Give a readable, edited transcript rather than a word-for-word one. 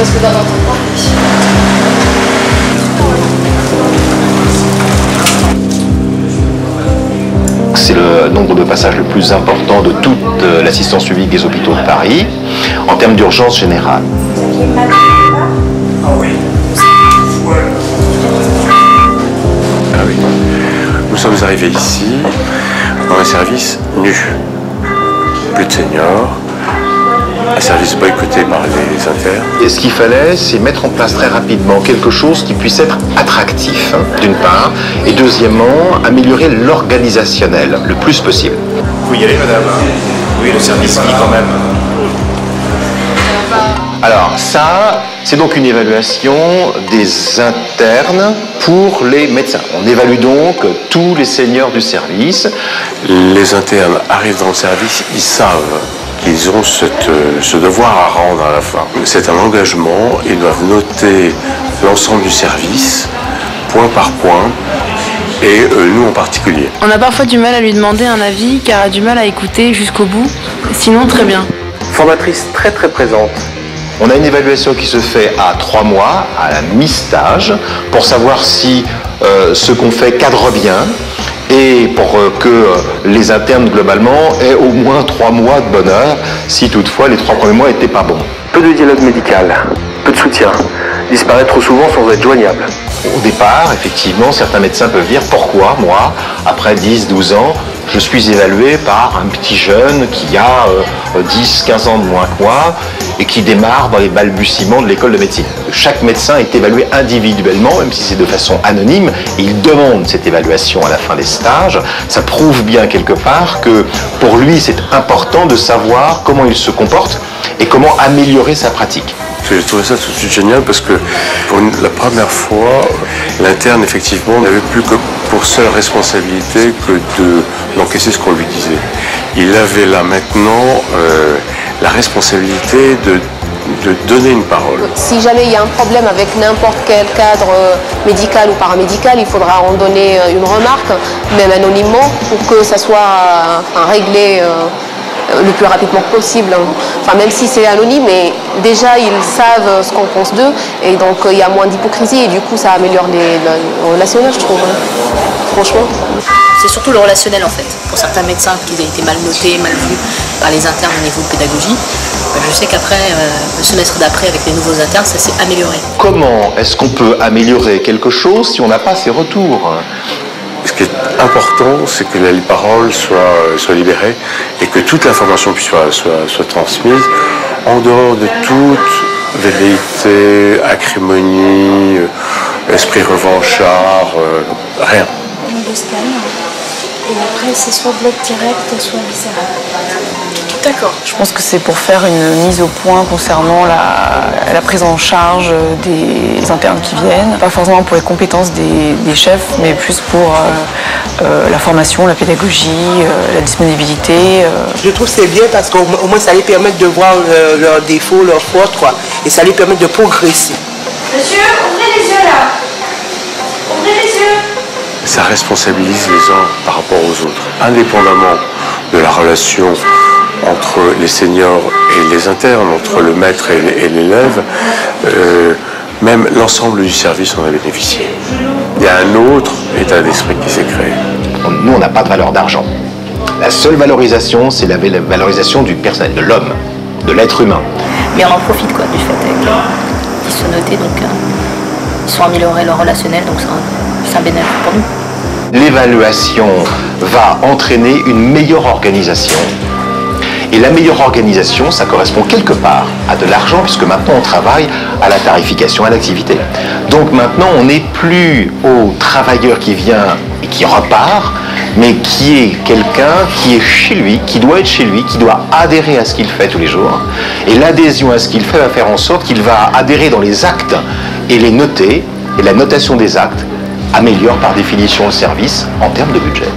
ce que tu en entends parler. C'est le nombre de passages le plus important de toute l'assistance publique des hôpitaux de Paris en termes d'urgence générale. Ah oui. Nous sommes arrivés ici dans un service nu. Plus de seniors, un service boycotté par les internes. Et ce qu'il fallait, c'est mettre en place très rapidement quelque chose qui puisse être attractif, d'une part, et deuxièmement, améliorer l'organisationnel le plus possible. Vous y allez, madame? Oui, le service qui quand même. Alors ça, c'est donc une évaluation des internes pour les médecins. On évalue donc tous les seniors du service. Les internes arrivent dans le service, ils savent qu'ils ont ce devoir à rendre à la fin. C'est un engagement, ils doivent noter l'ensemble du service, point par point, et nous en particulier. On a parfois du mal à lui demander un avis car elle a du mal à écouter jusqu'au bout, sinon très bien. Formatrice très présente. On a une évaluation qui se fait à 3 mois, à la mi-stage, pour savoir si ce qu'on fait cadre bien et pour que les internes, globalement, aient au moins 3 mois de bonheur, si toutefois les 3 premiers mois n'étaient pas bons. Peu de dialogue médical, peu de soutien, disparaît trop souvent sans être joignable. Au départ, effectivement, certains médecins peuvent dire pourquoi, moi, après 10-12 ans, je suis évalué par un petit jeune qui a 10-15 ans de moins que moi et qui démarre dans les balbutiements de l'école de médecine. Chaque médecin est évalué individuellement, même si c'est de façon anonyme, et il demande cette évaluation à la fin des stages. Ça prouve bien quelque part que pour lui, c'est important de savoir comment il se comporte et comment améliorer sa pratique. J'ai trouvé ça tout de suite génial parce que pour la première fois, l'interne effectivement n'avait plus que pour seule responsabilité que d'encaisser ce qu'on lui disait. Il avait là maintenant la responsabilité de donner une parole. Si jamais il y a un problème avec n'importe quel cadre médical ou paramédical, il faudra en donner une remarque, même anonymement, pour que ça soit réglé le plus rapidement possible. Enfin, même si c'est anonyme, mais déjà ils savent ce qu'on pense d'eux, et donc il y a moins d'hypocrisie, et du coup ça améliore le relationnel, je trouve, franchement. C'est surtout le relationnel en fait. Pour certains médecins qui ont été mal notés, mal vus par les internes au niveau de pédagogie, je sais qu'après, le semestre d'après, avec les nouveaux internes, ça s'est amélioré. Comment est-ce qu'on peut améliorer quelque chose si on n'a pas ces retours ? Ce qui est important, c'est que les paroles soient libérées et que toute l'information puisse soit transmise en dehors de toute velléité, acrimonie, esprit revanchard, rien. On le scanne et après c'est soit bloc direct, soit viscéral. D'accord. Je pense que c'est pour faire une mise au point concernant la prise en charge des internes qui viennent. Pas forcément pour les compétences des chefs, mais plus pour la formation, la pédagogie, la disponibilité. Je trouve que c'est bien parce qu'au moins ça les permet de voir leurs défauts, leurs fautes, quoi. Et ça les permet de progresser. Monsieur, ouvrez les yeux là. Ouvrez les yeux. Ça responsabilise les uns par rapport aux autres, indépendamment de la relation entre les seniors et les internes, entre le maître et l'élève, même l'ensemble du service en a bénéficié. Il y a un autre état d'esprit qui s'est créé. Nous, on n'a pas de valeur d'argent. La seule valorisation, c'est la valorisation du personnel, de l'homme, de l'être humain. Mais on en profite quoi du fait qu'ils sont notés, donc ils sont améliorés leur relationnel, donc c'est un bénéfice pour nous. L'évaluation va entraîner une meilleure organisation. Et la meilleure organisation, ça correspond quelque part à de l'argent, puisque maintenant on travaille à la tarification, à l'activité. Donc maintenant, on n'est plus au travailleur qui vient et qui repart, mais qui est quelqu'un qui est chez lui, qui doit être chez lui, qui doit adhérer à ce qu'il fait tous les jours. Et l'adhésion à ce qu'il fait va faire en sorte qu'il va adhérer dans les actes et les noter, et la notation des actes améliore par définition le service en termes de budget.